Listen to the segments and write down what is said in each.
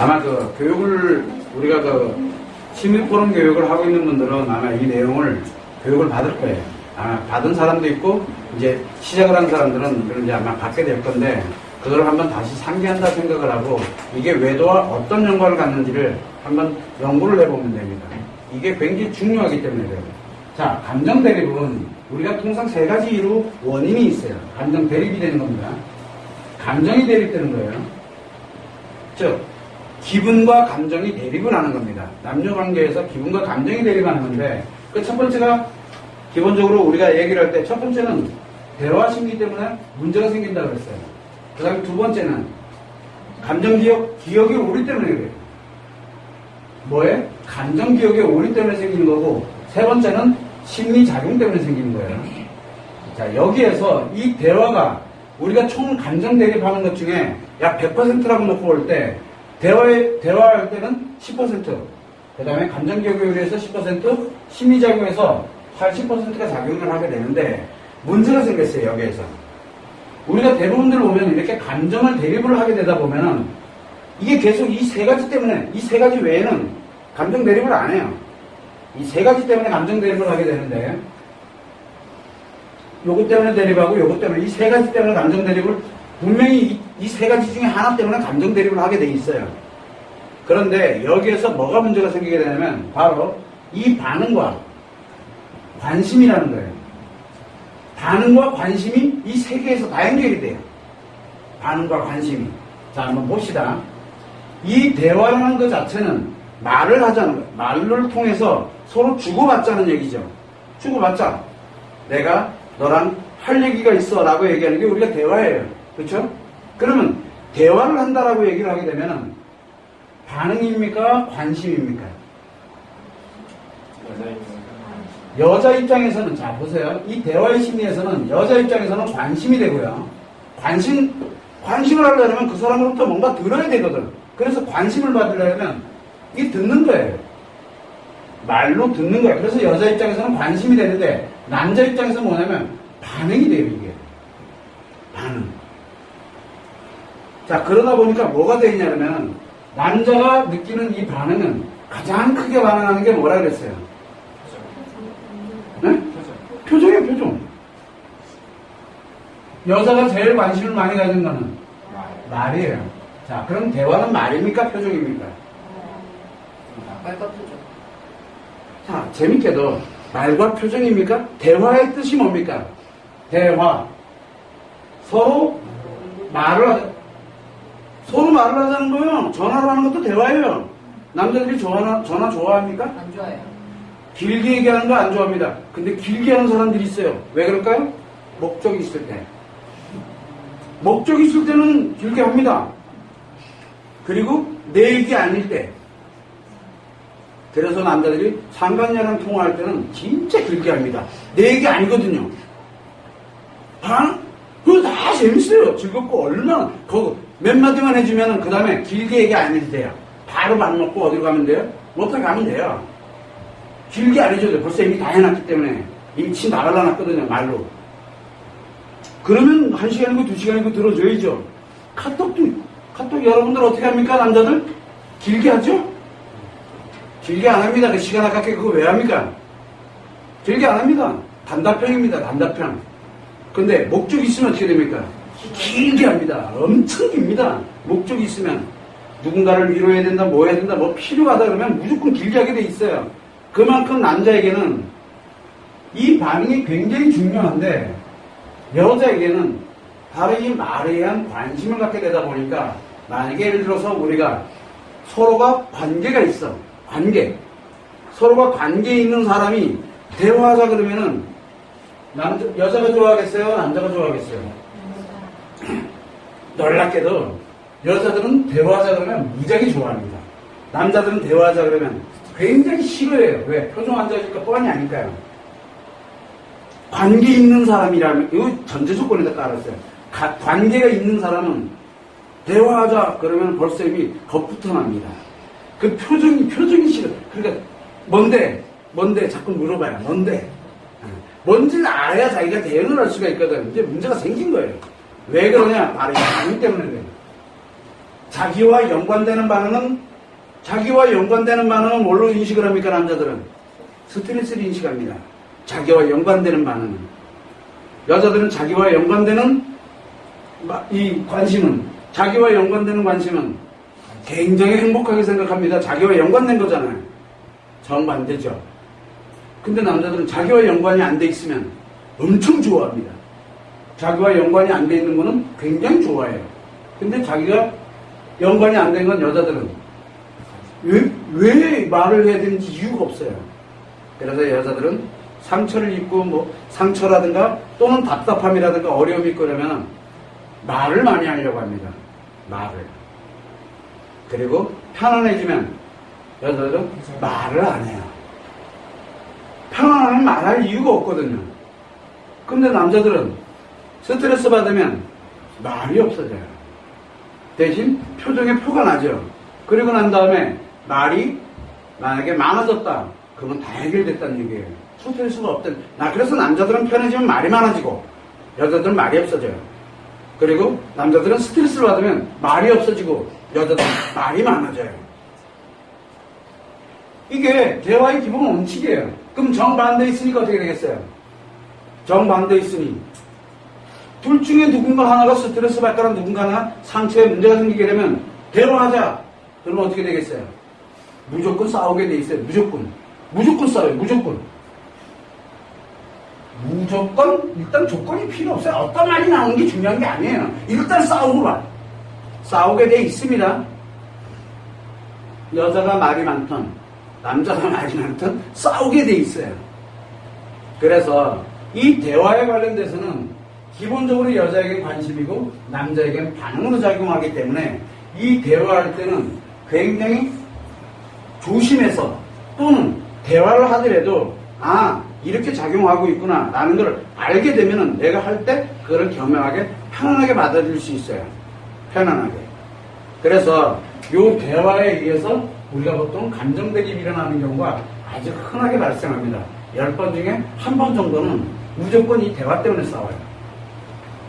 아마 그 교육을 우리가 그 시민포럼 교육을 하고 있는 분들은 아마 이 내용을 교육을 받을 거예요. 아마 받은 사람도 있고 이제 시작을 한 사람들은 그런 이제 아마 받게 될 건데 그걸 한번 다시 상기한다 생각을 하고 이게 외도와 어떤 연관을 갖는지를 한번 연구를 해보면 됩니다. 이게 굉장히 중요하기 때문에 그래요. 자, 감정 대립은 우리가 통상 세 가지 이유 원인이 있어요. 감정 대립이 되는 겁니다. 감정이 대립되는 거예요. 즉, 기분과 감정이 대립을 하는 겁니다. 남녀 관계에서 기분과 감정이 대립하는 건데 그 첫 번째가 기본적으로 우리가 얘기를 할 때 첫 번째는 대화 심리 때문에 문제가 생긴다고 그랬어요. 그 다음에 두 번째는 감정 기억의 오류 때문에 그래요. 뭐에? 감정 기억의 오류 때문에 생기는 거고 세 번째는 심리 작용 때문에 생기는 거예요. 자, 여기에서 이 대화가 우리가 총 감정 대립하는 것 중에 약 100%라고 놓고 볼 때 대화할 때는 10%, 그 다음에 감정 기억에 의해서 10%, 심리 작용에서 80%가 작용을 하게 되는데 문제가 생겼어요. 여기에서 우리가 대부분들 보면 이렇게 감정을 대립을 하게 되다 보면은 이게 계속 이 세 가지 때문에 이 세 가지 외에는 감정 대립을 안 해요. 이 세 가지 때문에 감정 대립을 하게 되는데 요것 때문에 대립하고 요것 때문에 이 세 가지 때문에 감정 대립을 분명히 이 세 가지 중에 하나 때문에 감정 대립을 하게 돼 있어요. 그런데 여기에서 뭐가 문제가 생기게 되냐면 바로 이 반응과 관심이라는 거예요. 반응과 관심이 이 세 개에서 다 연결이 돼요. 반응과 관심이. 자, 한번 봅시다. 이 대화라는 것 자체는 말을 하자는 거예요. 말을 통해서 서로 주고받자는 얘기죠. 주고받자. 내가 너랑 할 얘기가 있어 라고 얘기하는 게 우리가 대화예요. 그렇죠? 그러면 대화를 한다라고 얘기를 하게 되면 반응입니까? 관심입니까? 여자 입장에서는 자 보세요. 이 대화의 심리에서는 여자 입장에서는 관심이 되고요. 관심을 하려면 그 사람으로부터 뭔가 들어야 되거든. 그래서 관심을 받으려면 이게 듣는 거예요. 말로 듣는 거예요. 그래서 여자 입장에서는 관심이 되는데 남자 입장에서는 뭐냐면 반응이 돼요. 이게 반응. 자, 그러다 보니까 뭐가 되냐면 남자가 느끼는 이 반응은 가장 크게 반응하는 게 뭐라 그랬어요? 네? 표정이에요, 표정. 여자가 제일 관심을 많이 가진 거는 말이에요. 자, 그럼 대화는 말입니까? 표정입니까? 말과 표정. 자, 재밌게도 말과 표정입니까? 대화의 뜻이 뭡니까? 대화. 서로 말을 하자는 거예요. 전화를 하는 것도 대화예요. 남자들이 전화 좋아합니까? 안 좋아해요. 길게 얘기하는 거 안 좋아합니다. 근데 길게 하는 사람들이 있어요. 왜 그럴까요? 목적이 있을 때. 목적이 있을 때는 길게 합니다. 그리고 내 얘기 아닐 때. 그래서 남자들이 상간녀랑 통화할 때는 진짜 길게 합니다. 내 얘기 아니거든요. 그거 다 재밌어요. 즐겁고 얼마나 몇 마디만 해주면 그 다음에 길게 얘기 안 해도 돼요. 바로 밥 먹고 어디로 가면 돼요? 못하게 가면 돼요. 길게 안 해줘도 돼요. 벌써 이미 다 해놨기 때문에 이미 치 나갈라놨거든요. 말로. 그러면 1시간이고 2시간이고 들어줘야죠. 카톡 여러분들 어떻게 합니까? 남자들? 길게 하죠? 길게 안 합니다. 그 시간 아깝게 그거 왜 합니까? 길게 안 합니다. 단답형입니다. 단답형. 근데 목적이 있으면 어떻게 됩니까? 길게 합니다. 엄청 깁니다. 목적이 있으면 누군가를 위로해야 된다, 뭐 해야 된다, 뭐 필요하다 그러면 무조건 길게 하게 돼 있어요. 그만큼 남자에게는 이 반응이 굉장히 중요한데 여자에게는 바로 이 말에 대한 관심을 갖게 되다 보니까 만약에 예를 들어서 우리가 서로가 관계가 있어. 서로가 관계에 있는 사람이 대화하자 그러면은 여자가 좋아하겠어요? 남자가 좋아하겠어요? 놀랍게도 여자들은 대화하자 그러면 무지하게 좋아합니다. 남자들은 대화하자 그러면 굉장히 싫어해요. 왜? 표정 안 좋아지니까 뻔히 아니까요. 관계 있는 사람이라면 이거 전제 조건에다 깔았어요. 관계가 있는 사람은 대화하자 그러면 벌써 이미 겁부터 납니다. 그 표정이 싫어. 그러니까 뭔데 자꾸 물어봐요. 뭔지를 알아야 자기가 대응을 할 수가 있거든. 이제 문제가 생긴 거예요. 왜 그러냐? 바로 이 반응 때문에 그래요. 자기와 연관되는 반응은 뭘로 인식을 합니까? 남자들은 스트레스를 인식합니다. 자기와 연관되는 반응은. 여자들은 자기와 연관되는 자기와 연관되는 관심은 굉장히 행복하게 생각합니다. 자기와 연관된 거잖아요. 정반대죠. 근데 남자들은 자기와 연관이 안 돼 있으면 엄청 좋아합니다. 자기와 연관이 안 돼 있는 거는 굉장히 좋아해요. 근데 자기가 연관이 안 된 건 여자들은 왜 말을 해야 되는지 이유가 없어요. 그래서 여자들은 상처를 입고 상처라든가 또는 답답함이라든가 어려움이 있고 그러면 말을 많이 하려고 합니다. 말을. 그리고 편안해지면 여자들은 말을 안 해요. 편안하면 말할 이유가 없거든요. 근데 남자들은 스트레스 받으면 말이 없어져요. 대신 표정에 표가 나죠. 그리고 난 다음에 말이 만약에 많아졌다. 그러면 다 해결됐다는 얘기예요. 스트레스가 없던. 그래서 남자들은 편해지면 말이 많아지고 여자들은 말이 없어져요. 그리고 남자들은 스트레스를 받으면 말이 없어지고 여자들은 말이 많아져요. 이게 대화의 기본 원칙이에요. 그럼 정반대 있으니까 어떻게 되겠어요? 정반대 있으니 둘 중에 누군가 하나가 스트레스 받거나 누군가 하나 상처에 문제가 생기게 되면 대화하자. 그러면 어떻게 되겠어요? 무조건 싸우게 돼 있어요. 무조건 싸워요. 무조건 일단 조건이 필요 없어요. 어떤 말이 나오는 게 중요한 게 아니에요. 일단 싸우고 봐. 싸우게 돼 있습니다. 여자가 말이 많던 남자가 말이 많던 싸우게 돼 있어요. 그래서 이 대화에 관련돼서는 기본적으로 여자에겐 관심이고 남자에겐 반응으로 작용하기 때문에 이 대화할 때는 굉장히 조심해서 또는 대화를 하더라도 이렇게 작용하고 있구나 라는 걸 알게 되면은 내가 할 때 그걸 겸허하게 편안하게 받아들일 수 있어요. 편안하게. 그래서 이 대화에 의해서 우리가 보통 감정대입이 일어나는 경우가 아주 흔하게 발생합니다. 10번 중에 1번 정도는 무조건 이 대화 때문에 싸워요.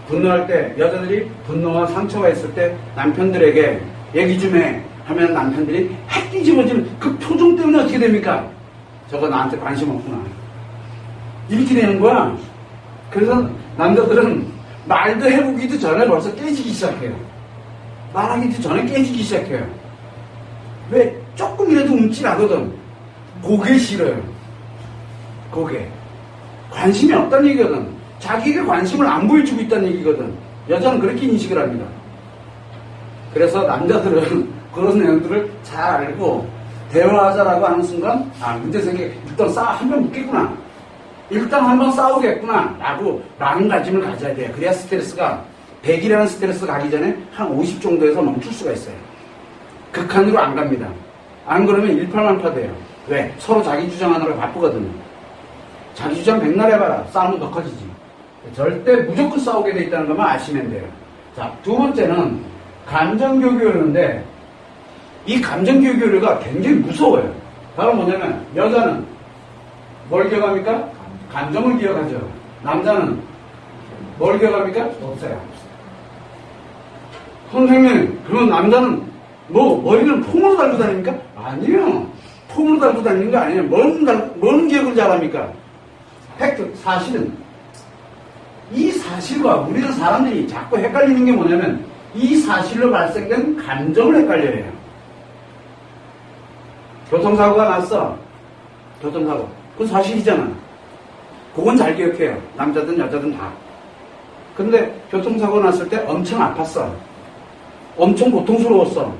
분노할 때 여자들이 분노와 상처가 있을 때 남편들에게 얘기 좀 해 하면 남편들이 핵 뒤집어지는 그 표정 때문에 어떻게 됩니까? 저거 나한테 관심 없구나. 이렇게 되는 거야. 그래서 남자들은 말도 해보기도 전에 벌써 깨지기 시작해요. 말하기도 전에 깨지기 시작해요. 왜? 조금이라도 움찔하거든. 그게 싫어요. 그게. 관심이 없다는 얘기거든. 자기에게 관심을 안 보여주고 있다는 얘기거든. 여자는 그렇게 인식을 합니다. 그래서 남자들은 그런 내용들을 잘 알고 대화하자라고 하는 순간 문제 생겨. 일단 한번 묻겠구나. 일단 한번 싸우겠구나 라고 마음가짐을 가져야 돼요. 그래야 스트레스가 100이라는 스트레스 가기 전에 한 50 정도에서 멈출 수가 있어요. 극한으로 안 갑니다. 안 그러면 일팔만파 돼요. 왜? 서로 자기 주장하느라 바쁘거든요. 자기 주장 백날 해봐라. 싸움은 더 커지지. 절대 무조건 싸우게 돼 있다는 것만 아시면 돼요. 자, 두 번째는 감정교육이었는데 이 감정교육가 굉장히 무서워요. 바로 뭐냐면 여자는 뭘 기억합니까? 감정을 기억하죠. 남자는 뭘 기억합니까? 없어요. 선생님, 그러면 남자는 머리를 폼으로 달고 다닙니까? 아니요. 폼으로 달고 다니는 거 아니에요. 뭔 기억을 잘합니까? 팩트, 사실은. 이 사실과 우리는 사람들이 자꾸 헷갈리는 게 뭐냐면 이 사실로 발생된 감정을 헷갈려야 해요. 교통사고가 났어. 교통사고. 그건 사실이잖아. 그건 잘 기억해요. 남자든 여자든 다. 근데 교통사고 났을 때 엄청 아팠어. 엄청 고통스러웠어.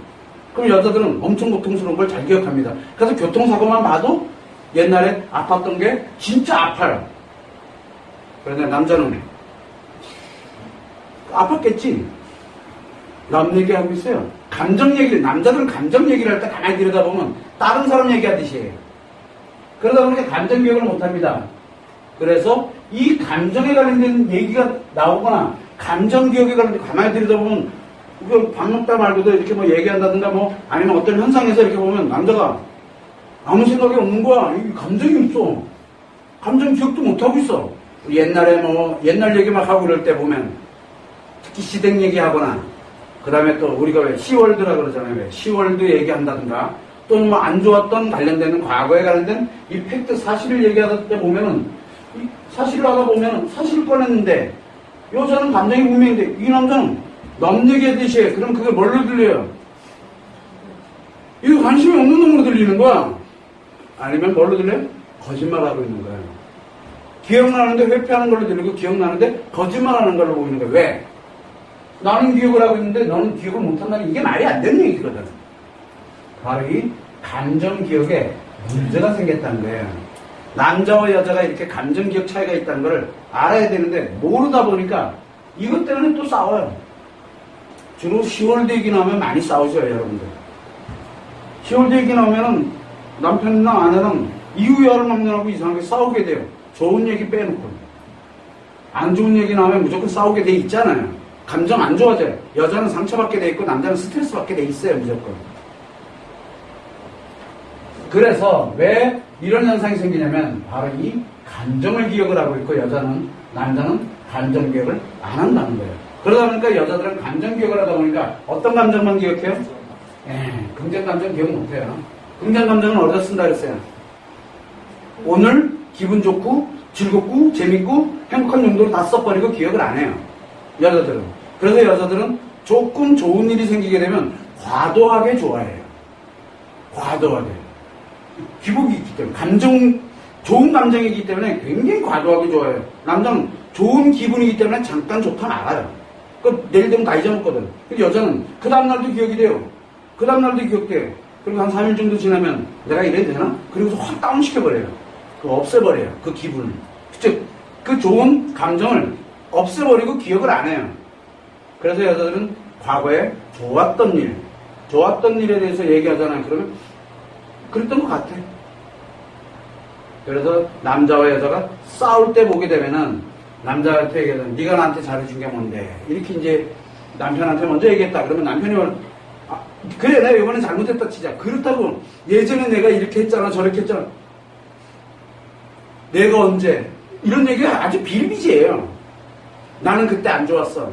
그럼 여자들은 엄청 고통스러운 걸 잘 기억합니다. 그래서 교통사고만 봐도 옛날에 아팠던 게 진짜 아파요. 그런데 남자는 아팠겠지. 남 얘기하고 있어요. 감정 얘기를, 남자들은 감정 얘기를 할 때 가만히 들여다보면 다른 사람 얘기하듯이 해요. 그러다 보니까 감정 기억을 못합니다. 그래서 이 감정에 관련된 얘기가 나오거나 감정 기억에 관련된 가만히 들여다보면 밥 먹다 말고도 이렇게 얘기한다든가 아니면 어떤 현상에서 이렇게 보면 남자가 아무 생각이 없는 거야. 이 감정이 없어. 감정 기억도 못하고 있어. 옛날에 옛날 얘기 막 하고 그럴 때 보면 특히 시댁 얘기하거나 그 다음에 또 우리가 왜 시월드라 그러잖아요. 왜 시월드 얘기한다든가 또는 뭐 안 좋았던 관련되는 과거에 관련된 이 팩트 사실을 얘기하다 때 보면은 이 사실을 하다 보면은 사실을 꺼냈는데 여자는 감정이 분명인데 이 남자는 남 얘기하듯이 해. 그럼 그게 뭘로 들려요? 이거 관심이 없는 놈으로 들리는 거야. 아니면 뭘로 들려요? 거짓말하고 있는 거야. 기억나는데 회피하는 걸로 들리고 기억나는데 거짓말하는 걸로 보이는 거야. 왜? 나는 기억을 하고 있는데 너는 기억을 못한다는 이게 말이 안 되는 얘기거든. 바로 이 감정 기억에 문제가 생겼다는 거예요. 남자와 여자가 이렇게 감정 기억 차이가 있다는 걸 알아야 되는데 모르다 보니까 이것 때문에 또 싸워요. 주로 10월 얘기 나오면 많이 싸우죠, 여러분들. 10월 얘기 나오면은 남편이나 아내랑 이유야를 막론하고 이상하게 싸우게 돼요. 좋은 얘기 빼놓고. 안 좋은 얘기 나오면 무조건 싸우게 돼 있잖아요. 감정 안 좋아져요. 여자는 상처받게 돼 있고 남자는 스트레스 받게 돼 있어요, 무조건. 그래서 왜 이런 현상이 생기냐면 바로 이 감정을 기억을 하고 있고 남자는 감정 기억을 안 한다는 거예요. 그러다 보니까 여자들은 감정 기억을 하다 보니까 어떤 감정만 기억해요? 긍정 감정 기억 못해요. 긍정 감정은 어디다 쓴다 그랬어요? 오늘 기분 좋고 즐겁고 재밌고 행복한 용도로 다 써버리고 기억을 안 해요. 여자들은. 그래서 여자들은 조금 좋은 일이 생기게 되면 과도하게 좋아해요. 과도하게. 기복이 있기 때문에 좋은 감정이기 때문에 굉장히 과도하게 좋아해요. 남자는 좋은 기분이기 때문에 잠깐 좋다 나가요. 내일 되면 다 잊어먹거든. 근데 여자는 그 다음날도 기억이 돼요. 그 다음날도 기억돼요. 그리고 한 3일 정도 지나면 내가 이래도 되나? 그리고서 확 다운시켜버려요. 없애버려요. 그 기분을. 즉, 그 좋은 감정을 없애버리고 기억을 안 해요. 그래서 여자들은 과거에 좋았던 일에 대해서 얘기하잖아요. 그러면 그랬던 것 같아. 그래서 남자와 여자가 싸울 때 보게 되면은 남자한테 얘기하잖아. 네가 나한테 잘해준 게 뭔데? 이렇게 이제 남편한테 먼저 얘기했다. 그러면 남편이 그래 내가 이번에 잘못했다 치자. 그렇다고 예전에 내가 이렇게 했잖아 저렇게 했잖아. 내가 언제? 이런 얘기가 아주 비일비재예요. 나는 그때 안 좋았어.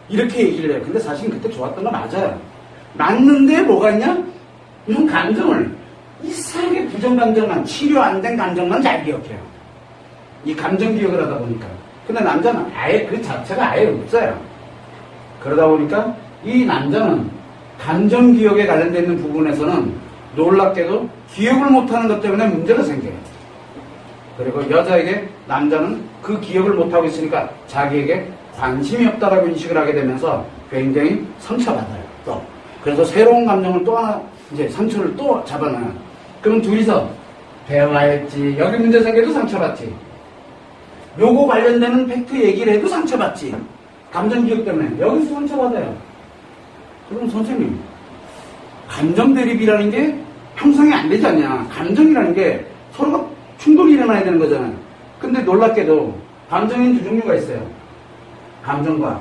이렇게 얘기를 해요. 근데 사실 그때 좋았던 거 맞아요. 맞는데 뭐가 있냐? 이런 감정을 이상하게 부정감정만 치료 안 된 감정만 잘 기억해요. 이 감정 기억을 하다 보니까. 근데 남자는 아예 그 자체가 아예 없어요. 그러다 보니까 이 남자는 감정 기억에 관련되어 있는 부분에서는 놀랍게도 기억을 못하는 것 때문에 문제가 생겨요. 그리고 여자에게 남자는 그 기억을 못하고 있으니까 자기에게 관심이 없다라고 인식을 하게 되면서 굉장히 상처받아요. 또. 그래서 새로운 감정을 또 하나 이제 상처를 또 잡아놔요. 그럼 둘이서 대화했지. 여기 문제 생겨도 상처받지. 요거 관련되는 팩트 얘기를 해도 상처받지. 감정 기억 때문에. 여기서 상처받아요. 그럼 선생님, 감정 대립이라는 게 형성이 안 되지 않냐. 감정이라는 게 서로가 충돌이 일어나야 되는 거잖아요. 근데 놀랍게도 감정에는 두 종류가 있어요. 감정과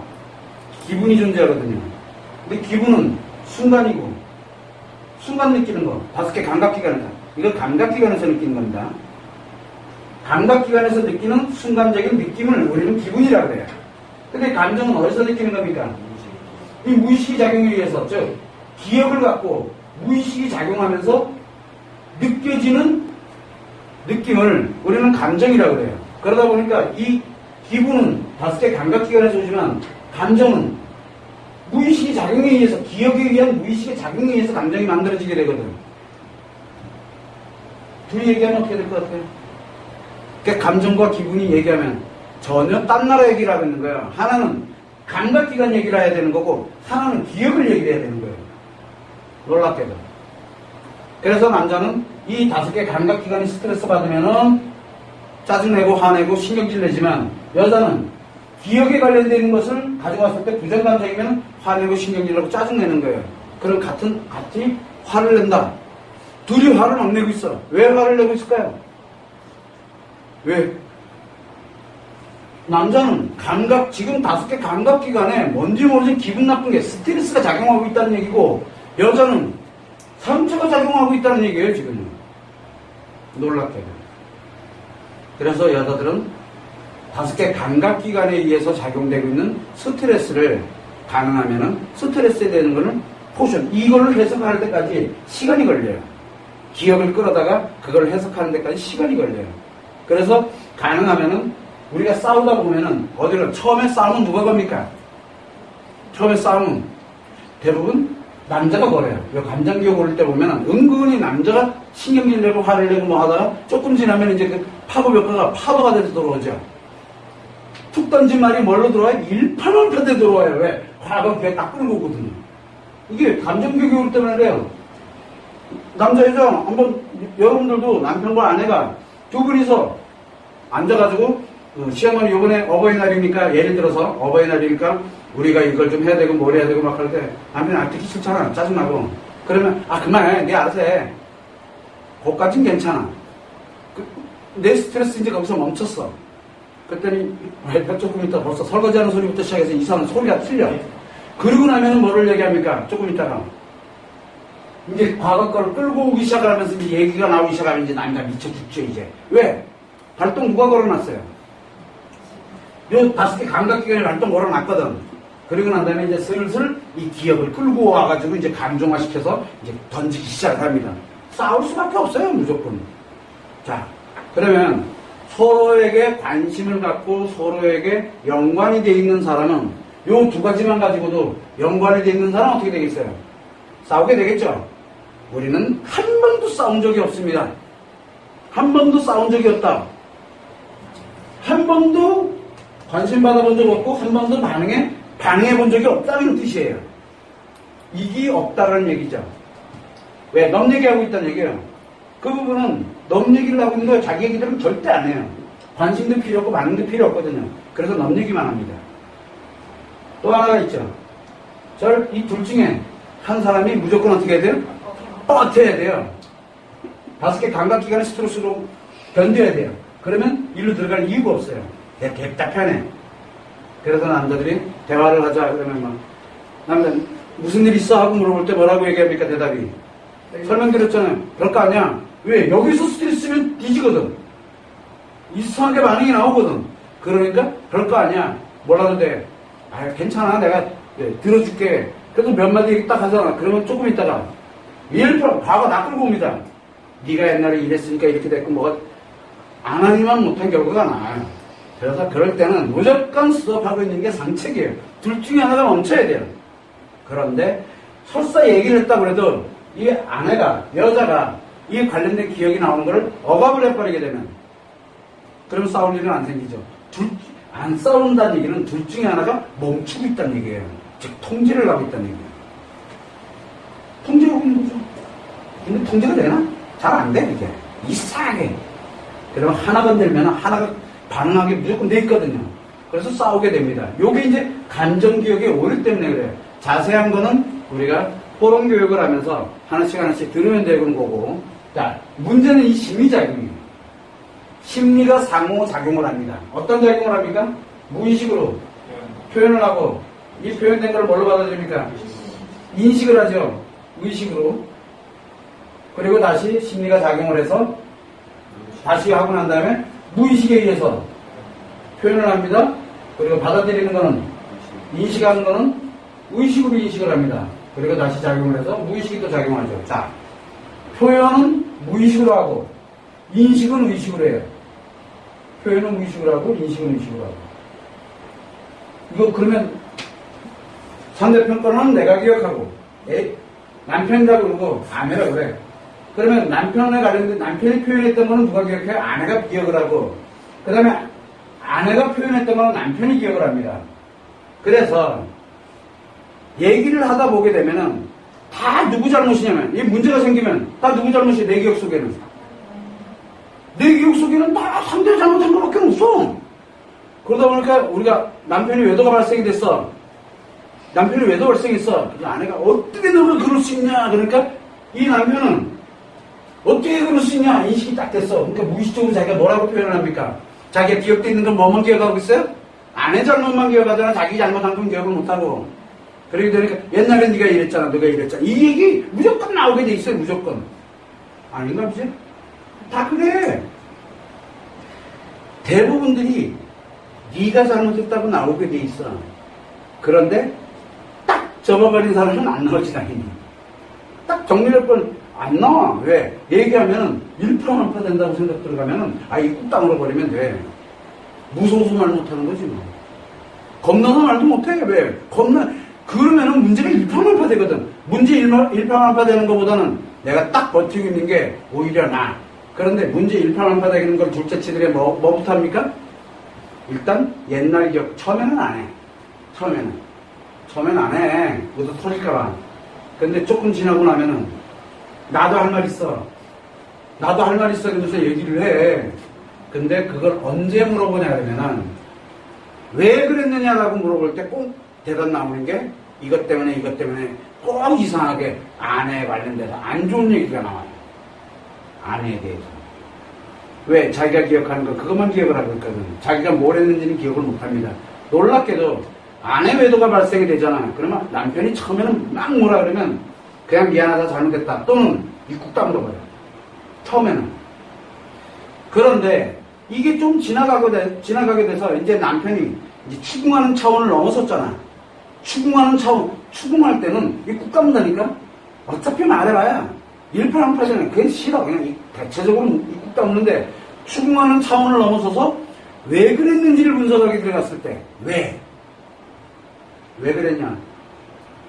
기분이 존재하거든요. 근데 기분은 순간이고 순간 느끼는 거 5개 감각기관이다. 이걸 감각기관에서 느끼는 겁니다. 감각기관에서 느끼는 순간적인 느낌을 우리는 기분이라고 해요. 근데 감정은 어디서 느끼는 겁니까? 이 무의식이 작용에 의해서, 즉 기억을 갖고 무의식이 작용하면서 느껴지는 느낌을 우리는 감정이라고 해요. 그러다 보니까 이 기분은 5개 감각기관에서 오지만 감정은 무의식이 작용에 의해서, 기억에 의한 무의식의 작용에 의해서 감정이 만들어지게 되거든. 둘이 얘기하면 어떻게 될 것 같아요? 그러니까 감정과 기분이 얘기하면 전혀 딴 나라 얘기를 하고 있는 거예요. 하나는 감각기관 얘기를 해야 되는 거고 하나는 기억을 얘기를 해야 되는 거예요. 놀랍게도. 그래서 남자는 이 5개 감각기관이 스트레스 받으면은 짜증내고 화내고 신경질 내지만 여자는 기억에 관련되어 있는 것을 가져왔을 때 부정감정이면 화내고 신경질내고 짜증내는 거예요. 그럼 같이 화를 낸다. 둘이 화를 막 내고 있어. 왜 화를 내고 있을까요? 왜? 남자는 지금 5개 감각기관에 뭔지 모르지 기분 나쁜 게 스트레스가 작용하고 있다는 얘기고 여자는 상처가 작용하고 있다는 얘기예요, 지금. 놀랍게도. 그래서 여자들은 5개 감각기관에 의해서 작용되고 있는 스트레스를 가능하면은 스트레스에 되는 거는 포션. 이걸로 해석할 때까지 시간이 걸려요. 기억을 끌어다가 그걸 해석하는 데까지 시간이 걸려요. 그래서 가능하면은 우리가 싸우다 보면은 어디로 처음에 싸우면 누가 겁니까? 처음에 싸우면 대부분 남자가 걸어요. 감정기억 오를 때 보면은 은근히 남자가 신경질 내고 화를 내고 뭐 하다가 조금 지나면 이제 그 파고 벽화가 파도가 돼서 들어오죠. 툭 던진 말이 뭘로 들어와요? 일파만파대 들어와요. 왜? 화가 귀에 딱 끄는 거거든요. 이게 감정기억이 올 때문에 그래요. 남자, 여자, 한번, 여러분들도 남편과 아내가 두 분이서 앉아가지고, 시어머니 요번에 어버이날이니까, 예를 들어서 어버이날이니까, 우리가 이걸 좀 해야 되고, 뭘 해야 되고 막 할 때, 남편이 아, 듣기 싫잖아. 짜증나고. 그러면, 아, 그만해. 네 알아서 해. 그것까진 괜찮아. 내 스트레스 이제 거기서 멈췄어. 그랬더니, 조금 있다 벌써 설거지하는 소리부터 시작해서 이상한 소리가 틀려. 그러고 나면은 뭐를 얘기합니까? 조금 있다가. 이제 과거 거를 끌고 오기 시작하면서 이제 얘기가 나오기 시작하면 이제 남자 미쳐 죽죠, 이제. 왜? 발동 누가 걸어놨어요? 요 5개 감각기관에 발동 걸어놨거든. 그리고 난 다음에 이제 슬슬 이 기억을 끌고 와가지고 이제 감정화시켜서 이제 던지기 시작합니다. 싸울 수밖에 없어요, 무조건. 자, 그러면 서로에게 관심을 갖고 서로에게 연관이 돼 있는 사람은 요 두 가지만 가지고도 연관이 돼 있는 사람은 어떻게 되겠어요? 싸우게 되겠죠? 우리는 한 번도 싸운 적이 없습니다. 한 번도 싸운 적이 없다. 한 번도 관심 받아본 적 없고 한 번도 반응해 본 적이 없다는 뜻이에요. 이게 없다는 얘기죠. 왜? 넘 얘기하고 있다는 얘기예요. 그 부분은 넘 얘기를 하고 있는 거예요. 자기 얘기들은 절대 안 해요. 관심도 필요 없고 반응도 필요 없거든요. 그래서 넘 얘기만 합니다. 또 하나가 있죠. 이 둘 중에 한 사람이 무조건 어떻게 해야 돼요? 버텨야 돼요. 5개 감각기관의 스트레스로 견뎌야 돼요. 그러면 일로 들어갈 이유가 없어요. 답답하네. 그래서 남자들이 대화를 하자 그러면 막 남자 무슨 일 있어? 하고 물어볼 때 뭐라고 얘기합니까? 대답이 설명드렸잖아요. 별거 아니야. 왜? 여기서 스트레스면 뒤지거든. 이상하게 반응이 나오거든. 그러니까 별거 아니야. 뭐라도 돼. 아, 괜찮아. 내가 들어줄게. 그래도 몇 마디 얘기 딱 하잖아. 그러면 조금 있다가 과거 나 끌고 옵니다. 네가 옛날에 이랬으니까 이렇게 됐고 뭐가 안 하니만 못한 결과가 나와요. 그래서 그럴 때는 무조건 스톱하고 있는 게 상책이에요. 둘 중에 하나가 멈춰야 돼요. 그런데 설사 얘기를 했다고 해도 이 아내가, 여자가 이 관련된 기억이 나오는 걸 억압을 해버리게 되면 그러면 싸울 일은 안 생기죠. 안 싸운다는 얘기는 둘 중에 하나가 멈추고 있다는 얘기예요. 즉 통제를 하고 있다는 얘기예요. 통제하고 있는 거죠. 근데 통제가 되나? 잘 안 돼, 이게. 이상하게. 그러면 하나 건들면 하나가 반응하게 무조건 돼 있거든요. 그래서 싸우게 됩니다. 요게 이제 감정기억의 오류 때문에 그래요. 자세한 거는 우리가 포럼 교육을 하면서 하나씩 들으면 되는 거고. 자, 문제는 이 심리작용이에요. 심리가 상호작용을 합니다. 어떤 작용을 합니까? 무의식으로 표현을 하고, 이 표현된 걸 뭘로 받아들입니까? 인식을 하죠. 의식으로. 그리고 다시 심리가 작용을 해서 다시 하고 난 다음에 무의식에 의해서 표현을 합니다. 그리고 받아들이는 거는, 인식하는 거는 의식으로 인식을 합니다. 그리고 다시 작용을 해서 무의식이 또 작용하죠. 자, 표현은 무의식으로 하고 인식은 의식으로 해요. 표현은 무의식으로 하고 인식은 의식으로 하고. 이거 그러면 상대편 거는 내가 기억하고 남편이라고 그러고 아내라고 그래. 그러면 남편에 관련된 남편이 표현했던 거는 누가 기억해요? 아내가 기억을 하고, 그 다음에 아내가 표현했던 거는 남편이 기억을 합니다. 그래서 얘기를 하다 보게 되면은 다 누구 잘못이냐면, 이 문제가 생기면 다 누구 잘못이에요? 내 기억 속에는. 내 기억 속에는 다 상대가 잘못한 것밖에 없어. 그러다 보니까 우리가 남편이 외도가 발생이 됐어. 남편이 외도 발생했어. 아내가 어떻게 너가 그럴 수 있냐? 그러니까 이 남편은 어떻게 그럴 수 있냐? 인식이 딱 됐어. 그러니까 무의식적으로 자기가 뭐라고 표현을 합니까? 자기가 기억돼 있는 건 뭐만 기억하고 있어요? 아내 잘못만 기억하잖아. 자기 잘못한 건 기억을 못하고. 그러게 되니까 옛날에 네가 이랬잖아. 너가 이랬잖아. 이 얘기 무조건 나오게 돼 있어요. 무조건. 아닌가 보지? 다 그래. 대부분들이 네가 잘못했다고 나오게 돼 있어. 그런데 접어버린 사람은 안 나오지, 당연히. 딱 정밀요건 안 나와. 왜? 얘기하면은 일파만파 된다고 생각 들어가면은, 입국 다물어 버리면 돼. 무서워서 말 못하는 거지, 뭐. 겁나서 말도 못해. 왜? 그러면은 문제가 일파만파 되거든. 문제 일파만파 되는 것보다는 내가 딱 버티고 있는 게 오히려 나아. 그런데 문제 일파만파 되는 걸 둘째 치들에 뭐부터 합니까? 일단 옛날 기억, 처음에는 안 해. 처음에는 안 해. 모두 터질까봐. 근데 조금 지나고 나면은, 나도 할 말 있어. 이러면서 얘기를 해. 근데 그걸 언제 물어보냐 그러면은, 왜 그랬느냐라고 물어볼 때 꼭 대답 나오는 게, 이것 때문에 꼭 이상하게 아내에 관련돼서 안 좋은 얘기가 나와요. 아내에 대해서. 왜? 자기가 기억하는 거, 그것만 기억을 하고 있거든. 자기가 뭘 했는지는 기억을 못 합니다. 놀랍게도, 아내 외도가 발생이 되잖아. 그러면 남편이 처음에는 막 뭐라 그러면, 그냥 미안하다, 잘못했다. 또는 입국 다물어버려. 처음에는. 그런데, 이게 좀 지나가게 돼서, 이제 남편이 이제 추궁하는 차원을 넘어섰잖아. 추궁할 때는 입국 다문다니까? 어차피 말해봐야. 일파만파잖아. 그게 싫어. 그냥 대체적으로 입국 다무는데, 추궁하는 차원을 넘어서서 왜 그랬는지를 분석하게 들어갔을 때, 왜 그랬냐?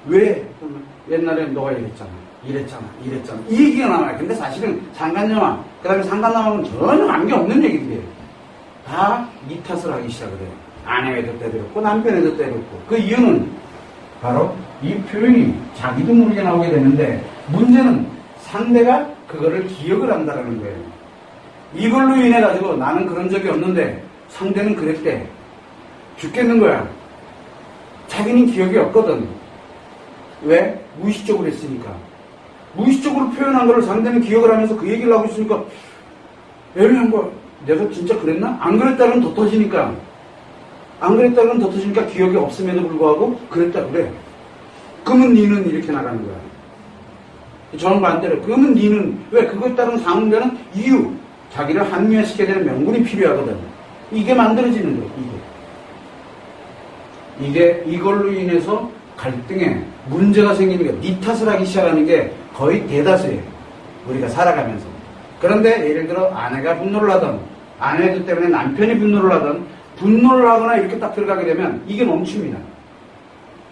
왜? 옛날에 너가 이랬잖아. 이 얘기가 나와요. 근데 사실은 상간녀와, 그 다음에 상간남하고는 전혀 관계없는 얘기들이에요. 다 네 탓을 하기 시작을 해요. 아내에도 때렸고, 남편에도 때렸고. 그 이유는 바로 이 표현이 자기도 모르게 나오게 되는데, 문제는 상대가 그거를 기억을 한다는 거예요. 이걸로 인해가지고 나는 그런 적이 없는데, 상대는 그랬대. 죽겠는 거야. 자기는 기억이 없거든. 왜? 무의식적으로 했으니까. 무의식적으로 표현한 거를 상대는 기억을 하면서 그 얘기를 하고 있으니까, 애매한 거야. 내가 진짜 그랬나? 안 그랬다면 더 터지니까. 기억이 없음에도 불구하고 그랬다 그래. 그러면 니는 이렇게 나가는 거야. 저는 반대로. 그러면 니는 왜? 그거에 따른 상응되는 이유. 자기를 합리화시켜야 되는 명분이 필요하거든. 이게 만들어지는 거야. 이걸로 인해서 갈등에 문제가 생기는 게, 니 탓을 하기 시작하는 게 거의 대다수예요. 우리가 살아가면서. 그런데 예를 들어 아내가 분노를 하던, 아내 때문에 남편이 분노를 하던, 분노를 하거나 이렇게 딱 들어가게 되면 이게 멈춥니다.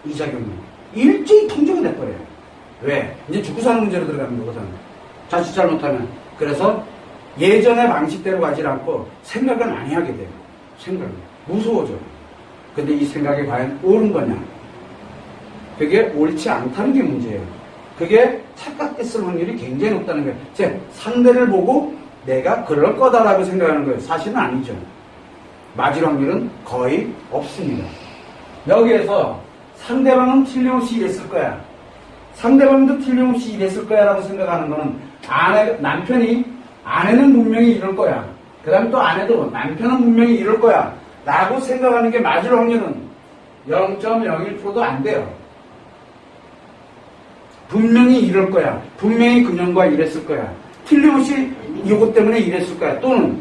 이 작용이. 일제히 통제가 돼버려요. 왜? 이제 죽고 사는 문제로 들어가는 거거든. 자칫 잘못하면. 그래서 예전의 방식대로 가지 않고 생각을 많이 하게 돼요. 무서워져. 근데 이 생각이 과연 옳은 거냐? 그게 옳지 않다는 게 문제예요. 그게 착각됐을 확률이 굉장히 높다는 거예요. 즉, 상대를 보고 내가 그럴 거다라고 생각하는 거예요. 사실은 아니죠. 맞을 확률은 거의 없습니다. 여기에서 상대방은 틀림없이 이랬을 거야. 상대방도 틀림없이 이랬을 거야 라고 생각하는 거는, 아내는 분명히 이럴 거야. 그 다음에 또 아내도 남편은 분명히 이럴 거야 라고 생각하는 게 맞을 확률은 0.01%도 안 돼요. 분명히 이럴 거야. 분명히 그년과 이랬을 거야. 틀림없이 이것 때문에 이랬을 거야. 또는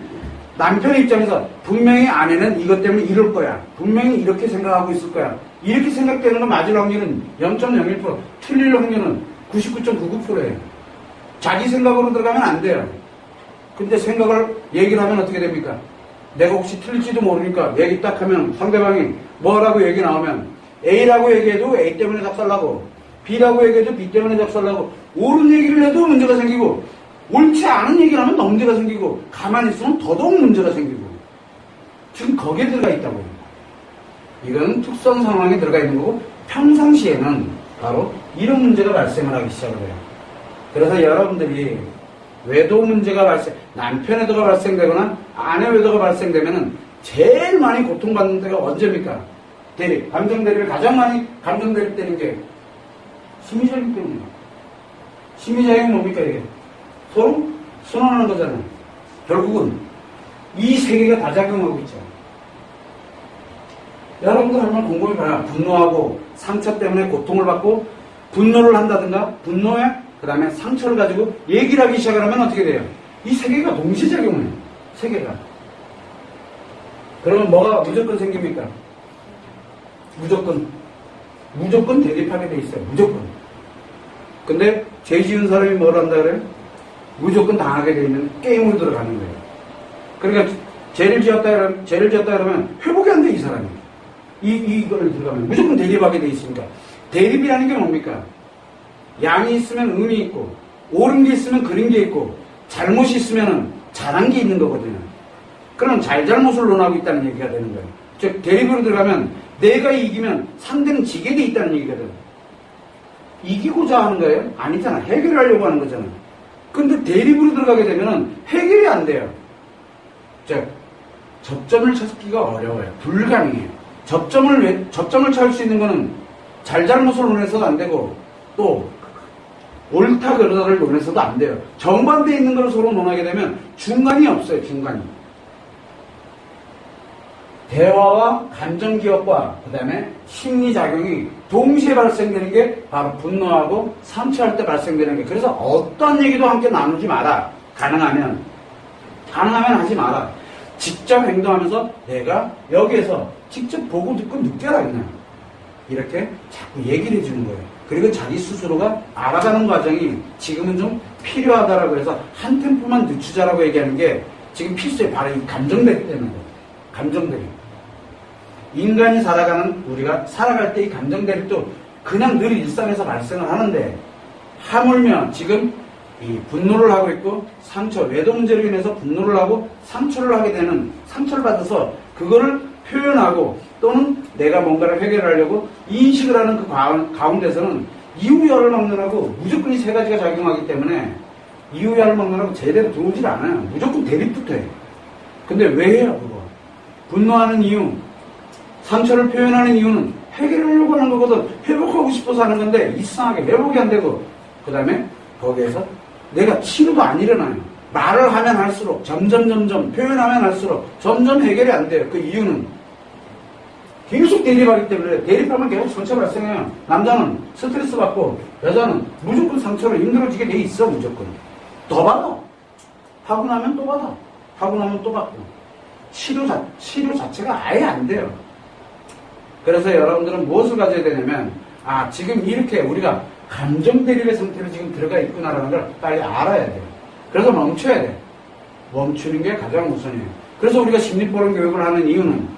남편의 입장에서 분명히 아내는 이것 때문에 이럴 거야. 분명히 이렇게 생각하고 있을 거야. 이렇게 생각되는 건 맞을 확률은 0.01%, 틀릴 확률은 99.99%예요. 자기 생각으로 들어가면 안 돼요. 근데 얘기를 하면 어떻게 됩니까? 내가 혹시 틀릴지도 모르니까 얘기 딱 하면 상대방이 뭐라고 얘기 나오면 A라고 얘기해도 A 때문에 작살나고, B라고 얘기해도 B 때문에 작살나고, 옳은 얘기를 해도 문제가 생기고, 옳지 않은 얘기를 하면 더 문제가 생기고, 가만히 있으면 더더욱 문제가 생기고. 지금 거기에 들어가 있다고요. 이건 특성 상황에 들어가 있는 거고, 평상시에는 바로 이런 문제가 발생을 하기 시작을 해요. 그래서 여러분들이 남편 외도가 발생되거나 아내 외도가 발생되면은 제일 많이 고통받는 때가 언제입니까? 감정 대립을 가장 많이 감정 대립되는 게 심리적이기 때문이에요. 심리적인 뭡니까 이게? 서로 순환하는 거잖아요. 결국은 이 세 개가 다 작용하고 있죠. 여러분들 한번 곰곰이 봐요. 분노하고 상처 때문에 고통을 받고 분노를 한다든가, 분노에 그 다음에 상처를 가지고 얘기를 하기 시작하면 어떻게 돼요? 이 세 개가 동시에 작용해요. 세 개가. 그러면 뭐가 무조건 생깁니까? 무조건 무조건 대립하게 돼 있어요. 무조건. 근데 죄 지은 사람이 뭘 한다 그래요? 무조건 당하게 돼 있는 게임으로 들어가는 거예요. 그러니까 죄를 지었다 그러면 회복이 안 돼, 이 사람이. 이걸 들어가면 무조건 대립하게 돼 있으니까. 대립이라는 게 뭡니까? 양이 있으면 음이 있고, 옳은 게 있으면 그른 게 있고, 잘못이 있으면 잘한 게 있는 거거든요. 그럼 잘잘못을 논하고 있다는 얘기가 되는 거예요. 즉, 대립으로 들어가면 내가 이기면 상대는 지게 돼 있다는 얘기거든. 이기고자 하는 거예요? 아니잖아. 해결하려고 하는 거잖아. 근데 대립으로 들어가게 되면 해결이 안 돼요. 즉, 접점을 찾기가 어려워요. 불가능해요. 접점을 찾을 수 있는 거는 잘잘못을 논해서도 안 되고, 또, 옳다 그르다를 논해서도 안 돼요. 정반대에 있는 걸 서로 논하게 되면 중간이 없어요. 중간이. 대화와 감정기억과 그 다음에 심리작용이 동시에 발생되는 게 바로 분노하고 상처할 때 발생되는 게, 그래서 어떤 얘기도 함께 나누지 마라. 가능하면 하지 마라. 직접 행동하면서 내가 여기에서 직접 보고 듣고 느껴라, 그냥. 이렇게 자꾸 얘기를 해주는 거예요. 그리고 자기 스스로가 알아가는 과정이 지금은 좀 필요하다라고 해서 한 템포만 늦추자라고 얘기하는 게 지금 필수예요. 바로 이 감정대립 때문에. 감정대립. 인간이 우리가 살아갈 때 이 감정대립도 그냥 늘 일상에서 발생을 하는데, 하물며 지금 이 분노를 하고 있고, 외동문제로 인해서 분노를 하고 상처를 하게 되는, 상처를 받아서 그거를 표현하고 또는 내가 뭔가를 해결하려고 인식을 하는 그 가운데서는 이유야를 막론하고 무조건 이 세 가지가 작용하기 때문에 이유야를 막론하고 제대로 들어오질 않아요. 무조건 대립부터 해요. 근데 왜 해요, 그거? 분노하는 이유, 상처를 표현하는 이유는 해결하려고 하는 거거든. 회복하고 싶어서 하는 건데 이상하게 회복이 안 되고, 그 다음에 거기에서 내가 치료도 안 일어나요. 말을 하면 할수록 점점 표현하면 할수록 점점 해결이 안 돼요. 그 이유는 계속 대립하기 때문에. 대립하면 계속 상처 발생해요. 남자는 스트레스 받고 여자는 무조건 상처로 힘들어지게 돼 있어. 무조건 더 받아. 하고 나면 또 받아. 하고 나면 또 받고. 치료 자체가 아예 안 돼요. 그래서 여러분들은 무엇을 가져야 되냐면, 지금 이렇게 우리가 감정 대립의 상태로 지금 들어가 있구나라는 걸 빨리 알아야 돼요. 그래서 멈춰야 돼. 멈추는 게 가장 우선이에요. 그래서 우리가 심리포럼 교육을 하는 이유는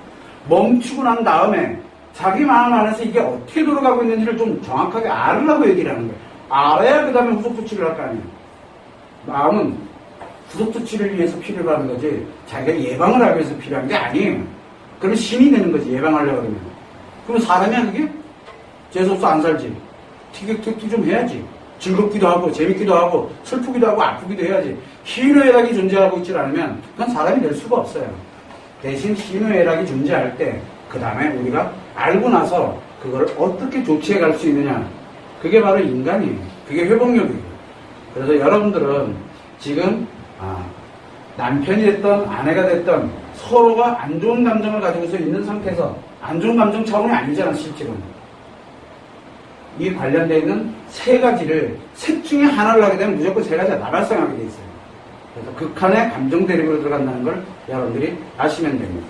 멈추고 난 다음에 자기 마음 안에서 이게 어떻게 돌아가고 있는지를 좀 정확하게 알으라고 얘기를 하는 거예요. 알아야 그 다음에 후속조치를 할 거 아니에요. 마음은 후속조치를 위해서 필요로 하는 거지 자기가 예방을 하기 위해서 필요한 게 아니에요. 그러면 신이 되는 거지, 예방하려고 그러면. 그럼 사람이야 그게? 재수없어 안 살지. 티격태격 좀 해야지. 즐겁기도 하고 재밌기도 하고 슬프기도 하고 아프기도 해야지. 희노애락이 존재하고 있지 않으면 그건 사람이 될 수가 없어요. 대신 희노애락이 존재할 때 그 다음에 우리가 알고 나서 그걸 어떻게 조치해 갈 수 있느냐, 그게 바로 인간이에요. 그게 회복력이에요. 그래서 여러분들은 지금 남편이 됐던 아내가 됐던 서로가 안 좋은 감정을 가지고서 있는 상태에서, 안 좋은 감정 차원이 아니잖아 실제로는. 이 관련되어 있는 세 가지를, 셋 중에 하나를 하게 되면 무조건 세 가지가 나발생하게 돼 있어요. 그래서 극한의 감정 대립으로 들어간다는 걸 여러분들이 아시면 됩니다.